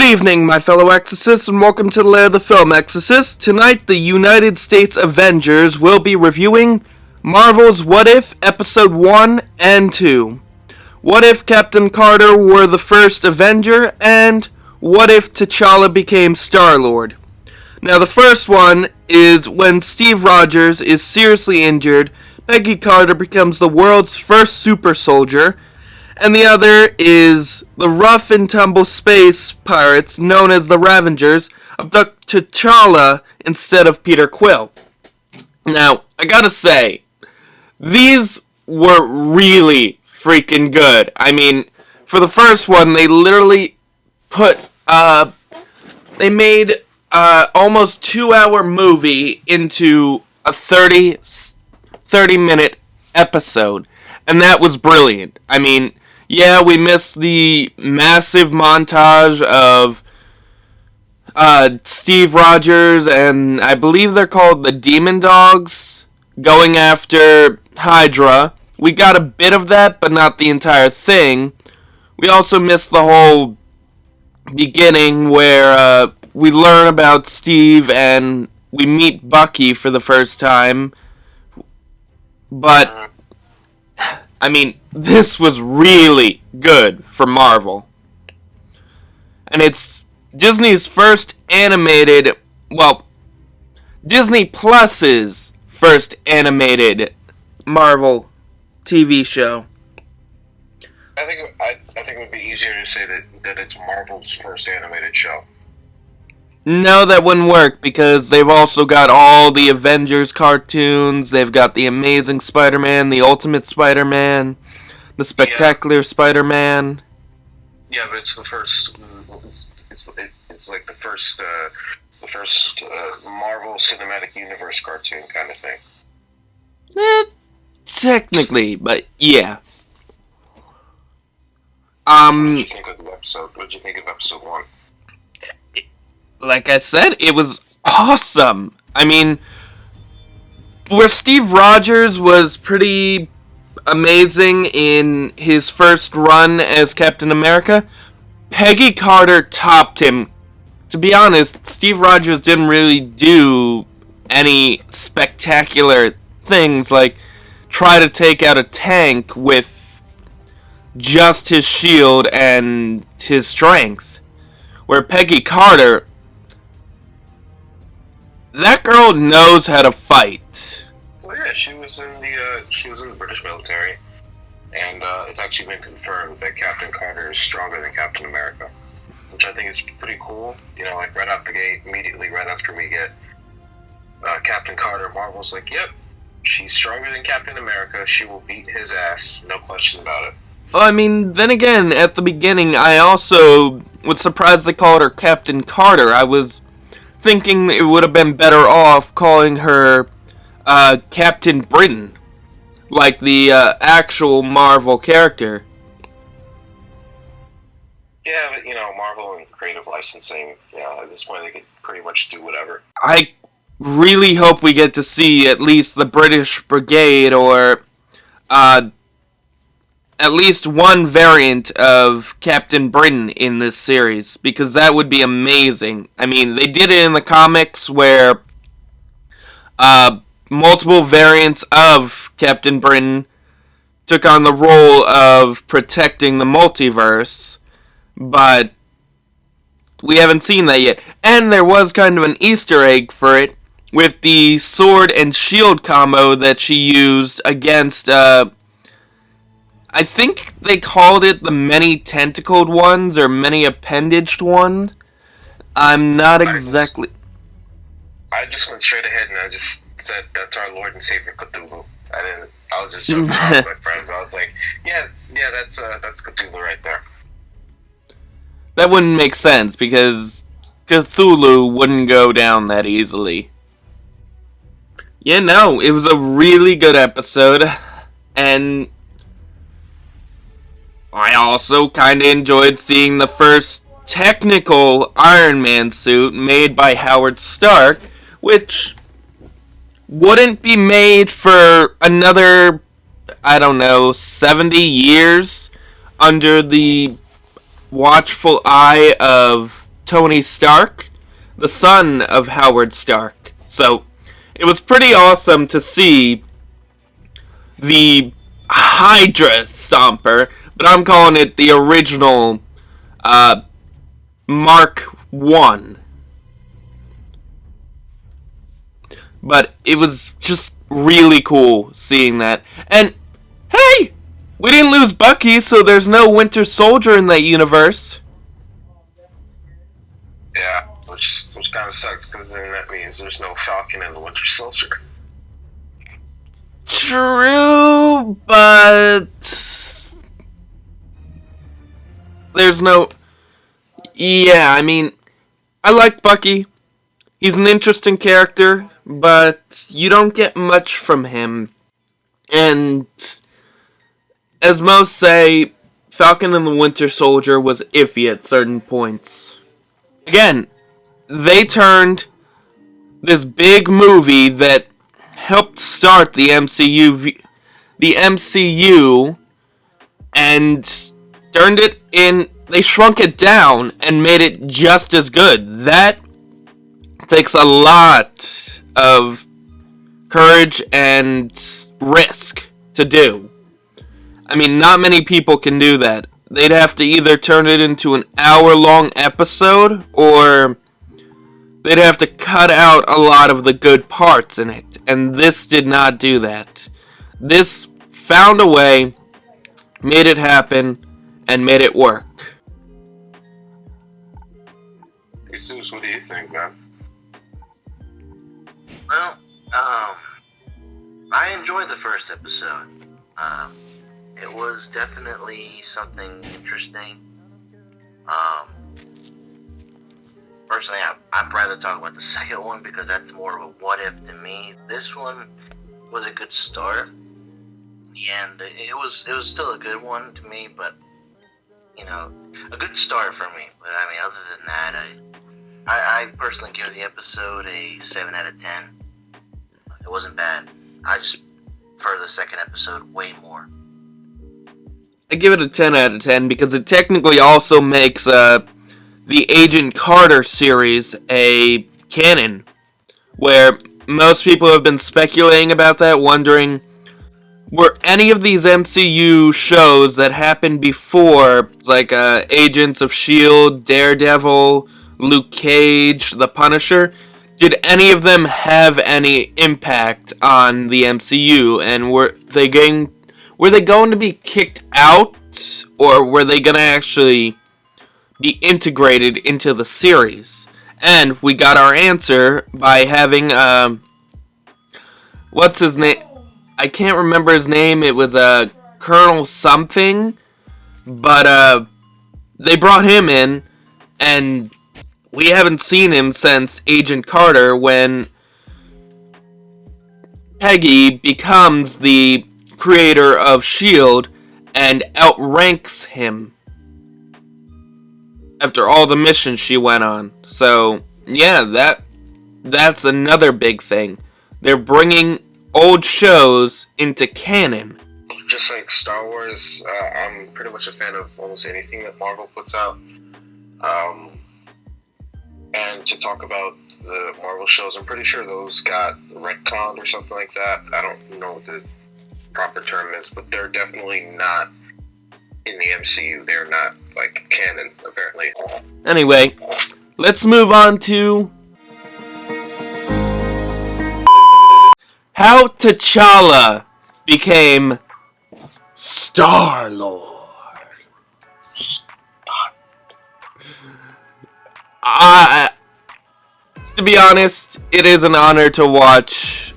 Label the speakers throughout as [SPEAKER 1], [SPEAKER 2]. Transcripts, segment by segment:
[SPEAKER 1] evening, my fellow Exorcists, and welcome to the Lair of the Film Exorcist. Tonight, the United States Avengers will be reviewing Marvel's What If Episode 1 and 2. What if Captain Carter were the first Avenger, and what if T'Challa became Star-Lord? Now, the first one is when Steve Rogers is seriously injured, Peggy Carter becomes the world's first super soldier, and the other is the rough and tumble space pirates known as the Ravengers abduct T'Challa instead of Peter Quill. Now, I gotta say, these were really freaking good. I mean, for the first one, they literally they made almost 2-hour movie into a 30-minute episode, and that was brilliant. I mean, yeah, we missed the massive montage of Steve Rogers and I believe they're called the Demon Dogs going after Hydra. We got a bit of that, but not the entire thing. We also missed the whole beginning where we learn about Steve and we meet Bucky for the first time. But I mean, this was really good for Marvel. And it's Disney's first animated, Disney Plus's first animated Marvel TV show.
[SPEAKER 2] I think it would be easier to say that it's Marvel's first animated show.
[SPEAKER 1] No, that wouldn't work, because they've also got all the Avengers cartoons, they've got the Amazing Spider-Man, the Ultimate Spider-Man, the Spectacular Spider-Man.
[SPEAKER 2] Yeah, but it's the first, it's like the first Marvel Cinematic Universe cartoon kind of thing.
[SPEAKER 1] Technically, but yeah.
[SPEAKER 2] What did you think of the episode? What did you think of episode 1?
[SPEAKER 1] Like I said, it was awesome. I mean, where Steve Rogers was pretty amazing in his first run as Captain America, Peggy Carter topped him. To be honest, Steve Rogers didn't really do any spectacular things like try to take out a tank with just his shield and his strength. Where Peggy Carter, that girl knows how to fight.
[SPEAKER 2] Well, yeah, she was in the British military, and it's actually been confirmed that Captain Carter is stronger than Captain America, which I think is pretty cool. You know, like right out the gate, immediately right after we get Captain Carter, Marvel's like, yep, she's stronger than Captain America. She will beat his ass, no question about it.
[SPEAKER 1] Well, I mean, then again, at the beginning, I also was surprised they called her Captain Carter. I was thinking it would have been better off calling her Captian Britain, like the actual Marvel character.
[SPEAKER 2] Yeah, but Marvel and creative licensing, at this point they could pretty much do whatever.
[SPEAKER 1] I really hope we get to see at least the British Brigade or at least one variant of Captain Britain in this series, because that would be amazing. I mean, they did it in the comics where multiple variants of Captain Britain took on the role of protecting the multiverse, but we haven't seen that yet. And there was kind of an Easter egg for it with the sword and shield combo that she used against I think they called it the many-tentacled ones, or many-appendaged one. I'm not exactly...
[SPEAKER 2] I just went straight ahead and I just said, that's our Lord and Savior Cthulhu. I was just joking around with my friends. I was like, yeah, that's Cthulhu right there.
[SPEAKER 1] That wouldn't make sense, because Cthulhu wouldn't go down that easily. Yeah, no, it was a really good episode, and I also kind of enjoyed seeing the first technical Iron Man suit made by Howard Stark, which wouldn't be made for another, 70 years under the watchful eye of Tony Stark, the son of Howard Stark. So, it was pretty awesome to see the Hydra Stomper, but I'm calling it the original Mark 1. But it was just really cool seeing that. And, hey! We didn't lose Bucky, so there's no Winter Soldier in that universe.
[SPEAKER 2] Yeah, which kind of sucks, because then that means there's no Falcon and the Winter Soldier.
[SPEAKER 1] True, but there's no... Yeah, I mean, I like Bucky. He's an interesting character, but you don't get much from him. And as most say, Falcon and the Winter Soldier was iffy at certain points. Again, they turned this big movie that helped start the MCU, and turned it in. They shrunk it down and made it just as good. That takes a lot of courage and risk to do. I mean, not many people can do that. They'd have to either turn it into an hour-long episode, or they'd have to cut out a lot of the good parts in it. And this did not do that. This found a way, made it happen, and made it work.
[SPEAKER 2] Jesus, what do you think, man?
[SPEAKER 3] Well, I enjoyed the first episode. It was definitely something interesting. Personally, I'd rather talk about the second one because that's more of a what if to me. This one was a good start. In the end, it was still a good one to me, but a good start for me. But I mean, other than that, I personally give the episode a 7 out of 10. It wasn't bad. I just prefer the second episode way more.
[SPEAKER 1] I give it a 10 out of 10 because it technically also makes the Agent Carter series a canon, where most people have been speculating about that, wondering, were any of these MCU shows that happened before, like Agents of S.H.I.E.L.D., Daredevil, Luke Cage, The Punisher, did any of them have any impact on the MCU, and were they going to be kicked out, or were they going to actually be integrated into the series? And we got our answer by having, what's his name? I can't remember his name. It was Colonel something, but they brought him in, and we haven't seen him since Agent Carter, when Peggy becomes the creator of S.H.I.E.L.D. and outranks him after all the missions she went on. So, yeah, that's another big thing. They're bringing old shows into canon.
[SPEAKER 2] Just like Star Wars, I'm pretty much a fan of almost anything that Marvel puts out. And to talk about the Marvel shows, I'm pretty sure those got retconned or something like that. I don't know what the proper term is, but they're definitely not in the MCU. They're not, like, canon, apparently.
[SPEAKER 1] Anyway, let's move on to how T'Challa became Star-Lord. To be honest, it is an honor to watch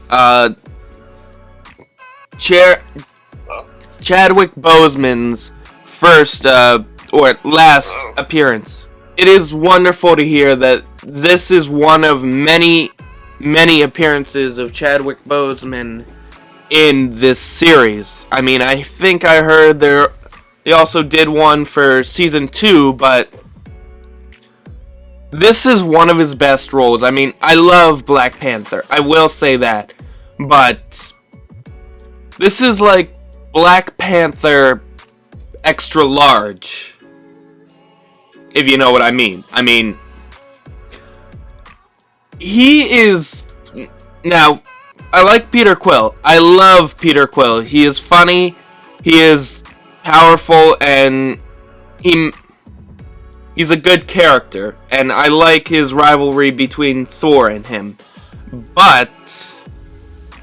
[SPEAKER 1] Chadwick Boseman's first or last appearance. It is wonderful to hear that this is one of many appearances of Chadwick Boseman in this series. I mean, I think I heard they also did one for season 2, but this is one of his best roles. I mean, I love Black Panther, I will say that, but this is like Black Panther extra large, if you know what I mean. I mean, he is... Now, I like Peter Quill. I love Peter Quill. He is funny, he is powerful, and he's a good character. And I like his rivalry between Thor and him. But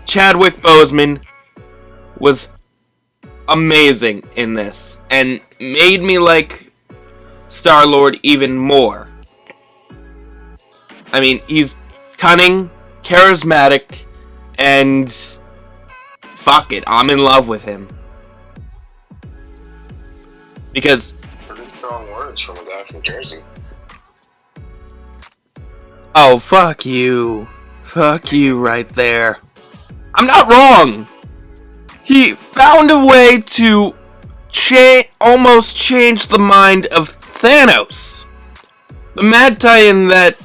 [SPEAKER 1] Chadwick Boseman was amazing in this, and made me like Star-Lord even more. I mean, he's cunning, charismatic, and fuck it, I'm in love with him. Because...
[SPEAKER 2] Pretty strong words from a guy from Jersey.
[SPEAKER 1] Oh, fuck you. Fuck you right there. I'm not wrong! He found a way to almost change the mind of Thanos. The Mad Titan that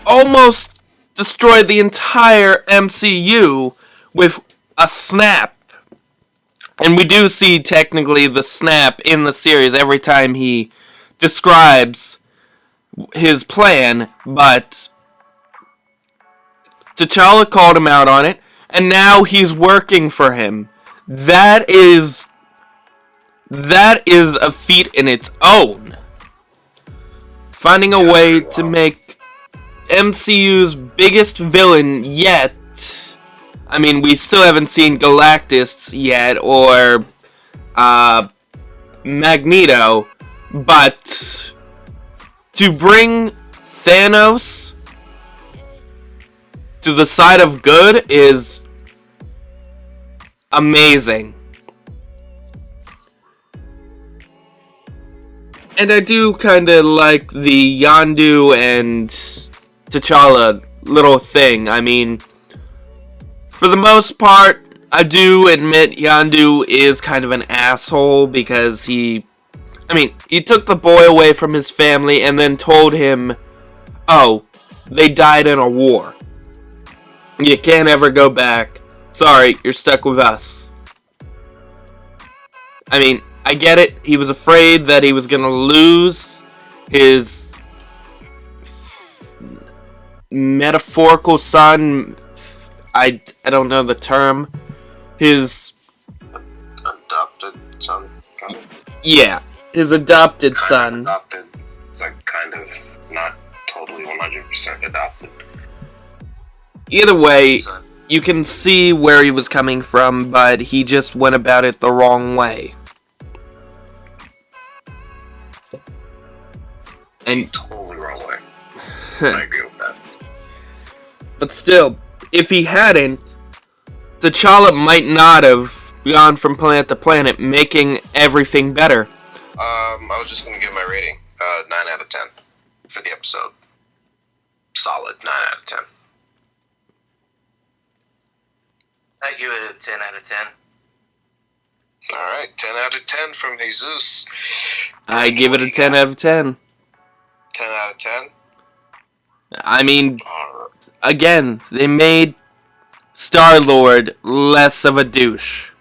[SPEAKER 1] almost destroyed the entire MCU with a snap. And we do see technically the snap in the series every time he describes his plan, but T'Challa called him out on it, and now he's working for him. That is a feat in its own. Finding a way to make MCU's biggest villain yet. I mean, we still haven't seen Galactus yet, or Magneto, but to bring Thanos to the side of good is amazing. And I do kinda like the Yondu and T'Challa little thing. I mean, for the most part, I do admit Yondu is kind of an asshole because he took the boy away from his family and then told him, oh, they died in a war. You can't ever go back. Sorry, you're stuck with us. I mean, I get it. He was afraid that he was going to lose his metaphorical son. I don't know the term. His
[SPEAKER 2] adopted son, kind of.
[SPEAKER 1] Yeah, his adopted son.
[SPEAKER 2] Adopted. It's like kind of not totally 100% adopted.
[SPEAKER 1] Either way, you can see where he was coming from, but he just went about it the wrong way. And
[SPEAKER 2] Totally wrong way. I agree with that.
[SPEAKER 1] But still, if he hadn't, T'Challa might not have gone from planet to planet, making everything better.
[SPEAKER 2] I was just going to give my rating 9 out of 10 for the episode. Solid 9 out of 10.
[SPEAKER 3] I give it a 10 out of 10.
[SPEAKER 2] Alright, 10 out of 10 from Jesus.
[SPEAKER 1] I give it a 10 out of 10.
[SPEAKER 2] 10 out of 10?
[SPEAKER 1] I mean, again, they made Star-Lord less of a douche.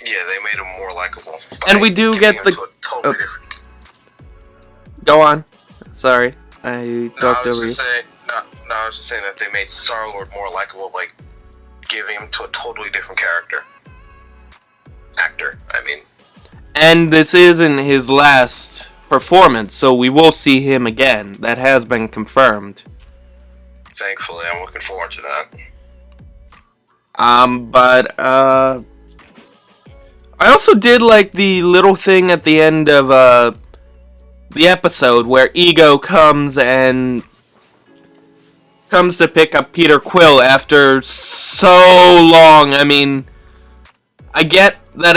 [SPEAKER 2] Yeah, they made him more likable.
[SPEAKER 1] And we do get the...
[SPEAKER 2] Totally different.
[SPEAKER 1] Go on. Sorry, I talked over you.
[SPEAKER 2] I was just saying that they made Star-Lord more likable by giving him to a totally different character. Actor, I mean.
[SPEAKER 1] And this isn't his last performance, so we will see him again. That has been confirmed.
[SPEAKER 2] Thankfully, I'm looking forward to that.
[SPEAKER 1] I also did like the little thing at the end of the episode where Ego comes to pick up Peter Quill after so long. I mean, I get that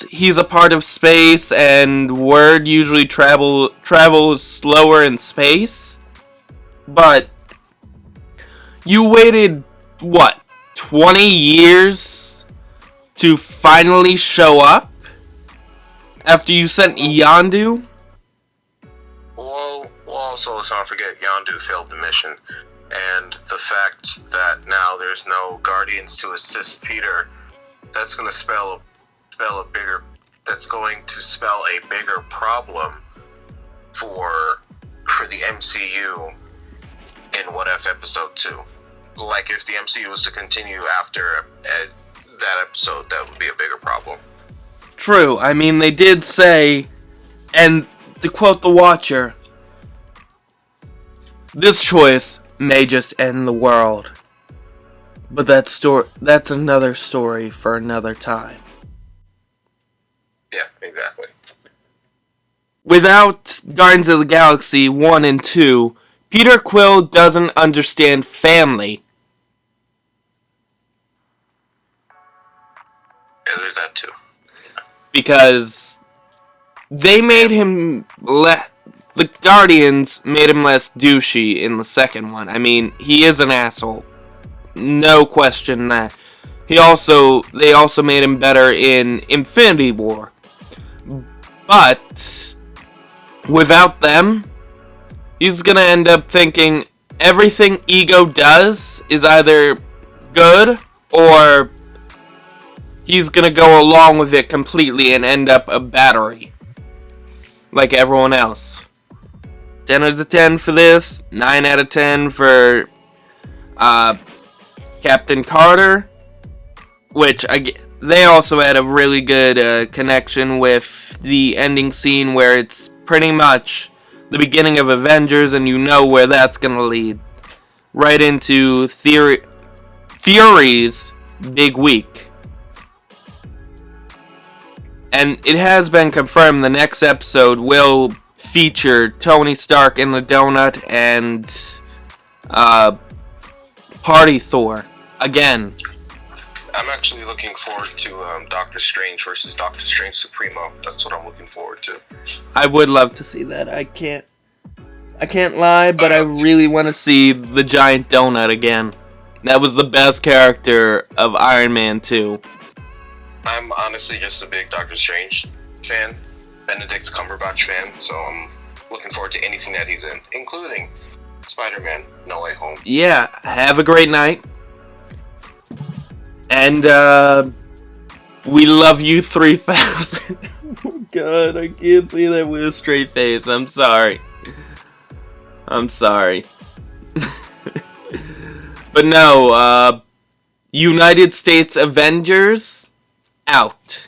[SPEAKER 1] he's a part of space and word usually travels slower in space, but you waited, what, 20 years to finally show up after you sent Yondu?
[SPEAKER 2] Well, also let's not forget Yondu failed the mission, and the fact that now there's no Guardians to assist Peter, that's going to spell a bigger problem for for the MCU in What If Episode 2. Like, if the MCU was to continue after that episode, that would be a bigger problem.
[SPEAKER 1] True. I mean, they did say, and to quote the Watcher, this choice may just end the world. But that's another story for another time.
[SPEAKER 2] Yeah, exactly.
[SPEAKER 1] Without Guardians of the Galaxy 1 and 2, Peter Quill doesn't understand family.
[SPEAKER 2] Yeah, there's that too.
[SPEAKER 1] Because they made him the Guardians made him less douchey in the second one. I mean, he is an asshole. No question that. They also made him better in Infinity War. But without them, he's gonna end up thinking everything Ego does is either good or he's gonna go along with it completely and end up a battery. Like everyone else. 10 out of 10 for this, 9 out of 10 for Captain Carter, which they also had a really good connection with the ending scene where it's pretty much the beginning of Avengers and you know where that's going to lead. Right into Fury's big week. And it has been confirmed the next episode will feature Tony Stark in the donut and Party Thor again.
[SPEAKER 2] I'm actually looking forward to Doctor Strange versus Doctor Strange Supremo. That's what I'm looking forward to.
[SPEAKER 1] I would love to see that. I can't lie, but I really want to see the giant donut again. That was the best character of Iron Man 2.
[SPEAKER 2] I'm honestly just a big Doctor Strange fan, Benedict Cumberbatch fan, so I'm looking forward to anything that he's in, including Spider-Man No Way Home.
[SPEAKER 1] Yeah, have a great night. And, we love you 3000. Oh God, I can't say that with a straight face. I'm sorry. But no, United States Avengers, out.